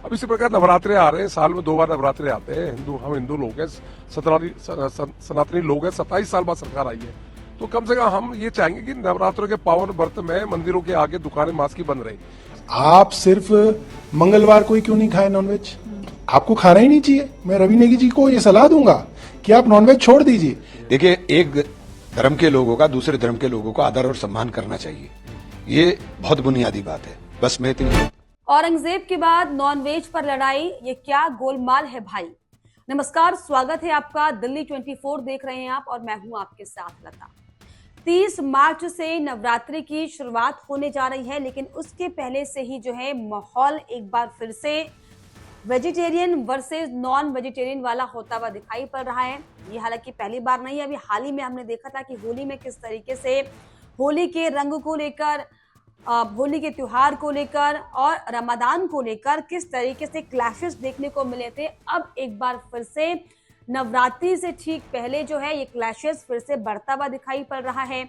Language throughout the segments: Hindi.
अब इसी प्रकार नवरात्रे आ रहे हैं, साल में 2 बार नवरात्रे आते हैं। हम हिंदू लोग हैं, सनातनी लोग हैं। 27 साल बाद सरकार आई है, तो कम से कम हम ये चाहेंगे कि नवरात्रों के पावन व्रत में मंदिरों के आगे दुकानें मास की बंद रही। आप सिर्फ मंगलवार को ही क्यों नहीं खाए नॉनवेज? आपको खाना ही नहीं चाहिए। मैं रवि नेगी जी को ये सलाह दूंगा कि आप नॉनवेज छोड़ दीजिए। देखिए, एक धर्म के लोगों का दूसरे धर्म के लोगों को आदर और सम्मान करना चाहिए, ये बहुत बुनियादी बात है। बस मैं इतनी। औरंगजेब के बाद नॉनवेज पर लड़ाई, ये क्या गोलमाल है भाई। नमस्कार, स्वागत है आपका। दिल्ली 24 देख रहे हैं आप और मैं हूं आपके साथ लता। 30 मार्च से नवरात्रि की शुरुआत होने जा रही है, लेकिन उसके पहले से ही जो है माहौल एक बार फिर से वेजिटेरियन वर्सेस नॉन वेजिटेरियन वाला होता हुआ दिखाई पड़ रहा है। ये हालांकि पहली बार नहीं है, अभी हाल ही में हमने देखा था कि होली में किस तरीके से होली के रंग को लेकर, होली के त्योहार को लेकर और रमजान को लेकर किस तरीके से क्लैशेस देखने को मिले थे। अब एक बार फिर से नवरात्रि से ठीक पहले जो है ये क्लैशेस फिर से बढ़ता हुआ दिखाई पड़ रहा है।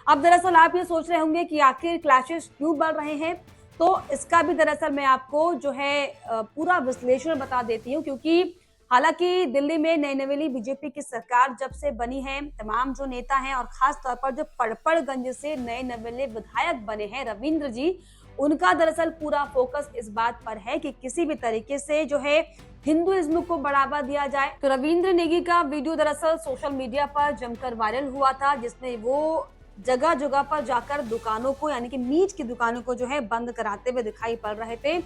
अब दरअसल आप ये सोच रहे होंगे कि आखिर क्लैशेस क्यों बढ़ रहे हैं, तो इसका भी दरअसल मैं आपको जो है पूरा विश्लेषण बता देती हूँ। क्योंकि हालांकि दिल्ली में नई नवेली बीजेपी की सरकार जब से बनी है, तमाम जो नेता हैं और खास तौर पर जो पड़पड़गंज से नए नवेले विधायक बने हैं रविंद्र जी, उनका दरअसल पूरा फोकस इस बात पर है कि किसी भी तरीके से जो है हिंदुइज्म को बढ़ावा दिया जाए। तो रविंद्र नेगी का वीडियो दरअसल सोशल मीडिया पर जमकर वायरल हुआ था, जिसमें वो जगह जगह पर जाकर दुकानों को, यानी कि मीट की दुकानों को जो है बंद कराते हुए दिखाई पड़ रहे थे।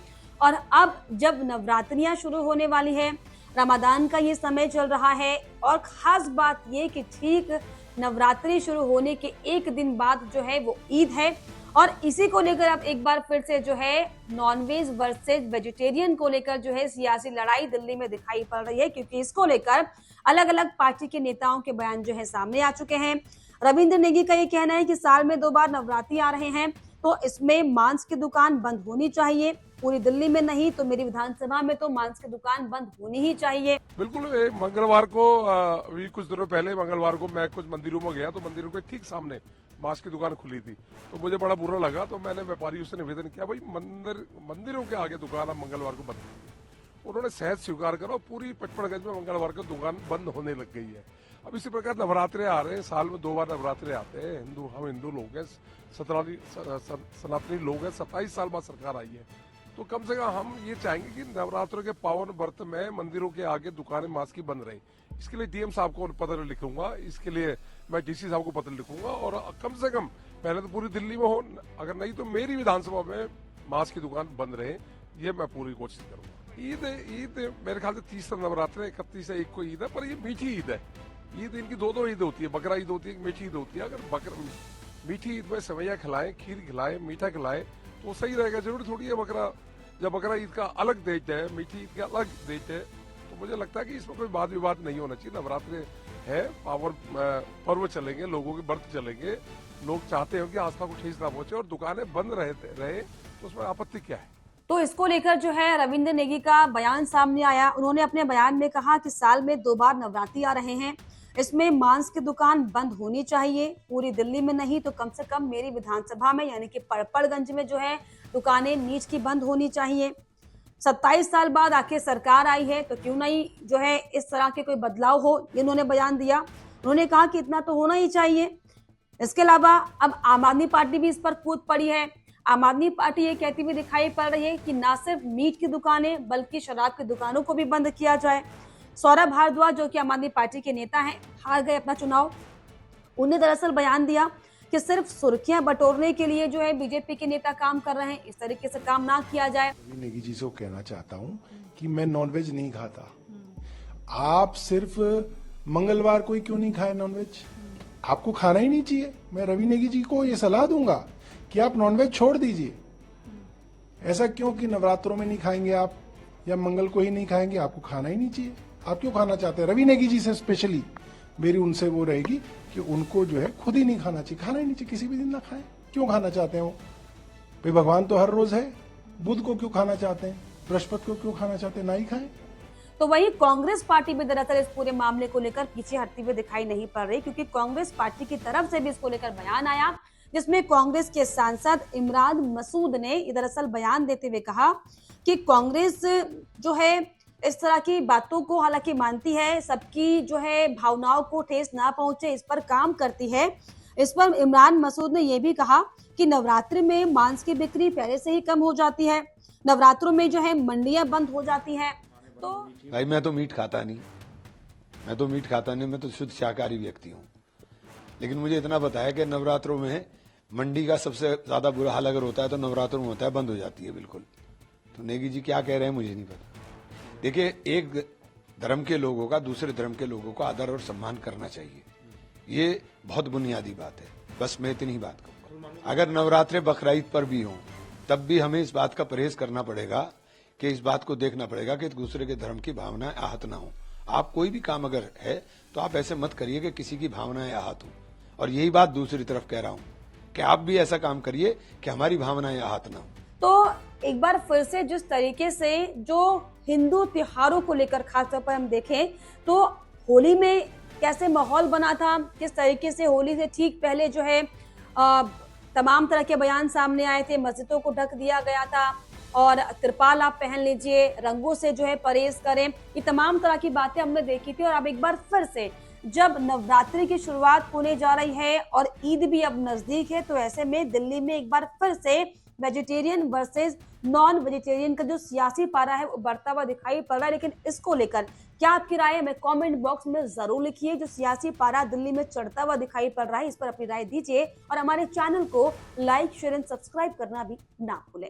और अब जब नवरात्रियां शुरू होने वाली है, रमजान का ये समय चल रहा है, और खास बात ये कि ठीक नवरात्रि शुरू होने के एक दिन बाद जो है वो ईद है, और इसी को लेकर अब एक बार फिर से जो है नॉनवेज वर्सेज वेजिटेरियन को लेकर जो है सियासी लड़ाई दिल्ली में दिखाई पड़ रही है। क्योंकि इसको लेकर अलग अलग पार्टी के नेताओं के बयान जो है सामने आ चुके हैं। रविंद्र नेगी का ये कहना है कि साल में 2 बार नवरात्रि आ रहे हैं, तो इसमें मांस की दुकान बंद होनी चाहिए। पूरी दिल्ली में नहीं तो मेरी विधानसभा में तो मांस की दुकान बंद होनी ही चाहिए। बिल्कुल। मंगलवार को अभी कुछ दिनों पहले मंगलवार को मैं कुछ मंदिरों में गया, तो मंदिरों के ठीक सामने मांस की दुकान खुली थी, तो मुझे बड़ा बुरा लगा। तो मैंने व्यापारियों से निवेदन किया, भाई मंदिरों के आगे दुकान अब मंगलवार को बंद। उन्होंने सहज स्वीकार करा, पूरी पचपड़गंज में मंगलवार को दुकान बंद होने लग गई है। अब इसी प्रकार नवरात्रे आ रहे हैं, साल में 2 बार नवरात्रे आते हैं। हम हिंदू लोग हैं, सनातनी लोग हैं। 27 साल बाद सरकार आई है, तो कम से कम हम ये चाहेंगे कि नवरात्रों के पावन व्रत में मंदिरों के आगे दुकानें मास की बंद रही। इसके लिए डीएम साहब को पत्र लिखूंगा, इसके लिए मैं डीसी साहब को पत्र लिखूंगा, और कम से कम पहले तो पूरी दिल्ली में हो, अगर नहीं तो मेरी विधानसभा में मांस की दुकान बंद रहे, ये मैं पूरी कोशिश करूंगा। ईद मेरे ख्याल से 30 नवरात्रे, 31 से 1 को ईद है, पर ये मीठी ईद है। ईद इनकी 2 ईद होती है, बकरा ईद होती है, मीठी ईद होती है। अगर मीठी ईद में सेवैया खिलाएं, खीर खिलाएं, मीठा खिलाएं तो सही रहेगा। जरूरी थोड़ी है जब बकरा ईद का अलग डेट है, मीठी ईद का अलग डेट है, तो मुझे लगता है कि इसमें कोई वाद विवाद नहीं होना चाहिए। नवरात्रि है, पावन पर्व चलेंगे, लोगों के व्रत चलेंगे। लोग चाहते हैं कि आस्था को ठेस ना पहुंचे और दुकानें बंद रहे, तो उसमें आपत्ति क्या है। तो इसको लेकर जो है रविंद्र नेगी का बयान सामने आया। उन्होंने अपने बयान में कहा कि साल में 2 बार नवरात्रि आ रहे हैं, इसमें मांस की दुकान बंद होनी चाहिए। पूरी दिल्ली में नहीं तो कम से कम मेरी विधानसभा में, यानी कि पड़पड़गंज में जो है दुकानें नीच की बंद होनी चाहिए। 27 साल बाद आखिर सरकार आई है, तो क्यों नहीं जो है इस तरह के कोई बदलाव हो, ये उन्होंने बयान दिया। उन्होंने कहा कि इतना तो होना ही चाहिए। इसके अलावा अब आम आदमी पार्टी भी इस पर कूद पड़ी है। आम आदमी पार्टी ये कहती हुई दिखाई पड़ रही है कि न सिर्फ मीट की दुकानें बल्कि शराब की दुकानों को भी बंद किया जाए। सौरभ भारद्वाज, जो कि आम आदमी पार्टी के नेता हैं, हार गए अपना चुनाव, उन्हें दरअसल बयान दिया कि सिर्फ सुर्खियां बटोरने के लिए जो है बीजेपी के नेता काम कर रहे हैं, इस तरीके से काम ना किया जाए। रवि नेगी जी से कहना चाहता हूँ कि मैं नॉनवेज नहीं खाता। आप सिर्फ मंगलवार को ही क्यों नहीं खाए नॉनवेज? आपको खाना ही नहीं चाहिए। मैं रवि नेगी जी को ये सलाह दूंगा कि आप नॉनवेज छोड़ दीजिए। ऐसा क्यों कि नवरात्रों में नहीं खाएंगे आप, या मंगल को ही नहीं खाएंगे? आपको खाना ही नहीं चाहिए। आप क्यों खाना चाहते हैं? रवि नेगी जी से स्पेशली मेरी उनसे वो रहेगी कि उनको जो है खुद ही नहीं खाना चाहिए। खाना ही नहीं चाहिए, किसी भी दिन ना खाएं। क्यों खाना चाहते हैं वो? भाई भगवान तो हर रोज है। बुध को क्यों खाना चाहते हैं? बृहस्पति को क्यों खाना चाहते हैं? ना ही खाएं। तो वहीं कांग्रेस पार्टी भी दरअसल इस पूरे मामले को लेकर पीछे हटती हुई दिखाई नहीं पड़ रही, क्योंकि कांग्रेस पार्टी की तरफ से भी इसको लेकर बयान आया जिसमें कांग्रेस के सांसद इमरान मसूद ने दरअसल बयान देते हुए कहा कि कांग्रेस जो है इस तरह की बातों को हालांकि मानती है, सबकी जो है भावनाओं को ठेस ना पहुंचे इस पर काम करती है। इस पर इमरान मसूद ने यह भी कहा कि नवरात्रि में मांस की बिक्री पहले से ही कम हो जाती है, नवरात्रों में जो है मंडियां बंद हो जाती हैं। तो भाई मैं तो मीट खाता नहीं, मैं तो शुद्ध शाकाहारी व्यक्ति हूँ। लेकिन मुझे इतना पता है कि नवरात्रों में मंडी का सबसे ज्यादा बुरा हाल अगर होता है तो नवरात्रों में होता है, बंद हो जाती है बिल्कुल। तो नेगी जी क्या कह रहे हैं मुझे नहीं पता। देखिए, एक धर्म के लोगों का दूसरे धर्म के लोगों को आदर और सम्मान करना चाहिए, ये बहुत बुनियादी बात है। बस मैं इतनी ही बात कहूँगा। अगर नवरात्रे बकरीद पर भी हों तब भी हमें इस बात का परहेज करना पड़ेगा कि इस बात को देखना पड़ेगा कि एक दूसरे के धर्म की भावनाएं आहत ना हो। आप कोई भी काम अगर है तो आप ऐसे मत करिए कि किसी की भावनाएं आहत हो। और यही बात दूसरी तरफ कह रहा हूँ कि आप भी ऐसा काम करिए कि हमारी भावनाएं आहत ना हो। तो एक बार फिर से जिस तरीके से जो हिंदू त्योहारों को लेकर खासतौर पर हम देखें तो होली में कैसे माहौल बना था, किस तरीके से होली से ठीक पहले जो है तमाम तरह के बयान सामने आए थे, मस्जिदों को ढक दिया गया था और त्रिपाल आप पहन लीजिए, रंगों से जो है परहेज करें, ये तमाम तरह की बातें हमने देखी थी। और अब एक बार फिर से जब नवरात्रि की शुरुआत होने जा रही है और ईद भी अब नजदीक है, तो ऐसे में दिल्ली में एक बार फिर से वेजिटेरियन वर्सेस नॉन वेजिटेरियन का जो सियासी पारा है वो बढ़ता हुआ दिखाई पड़ रहा है। लेकिन इसको लेकर क्या आपकी राय है, हमें कमेंट बॉक्स में जरूर लिखिए। जो सियासी पारा दिल्ली में चढ़ता हुआ दिखाई पड़ रहा है, इस पर अपनी राय दीजिए और हमारे चैनल को लाइक, शेयर एंड सब्सक्राइब करना भी ना भूलें।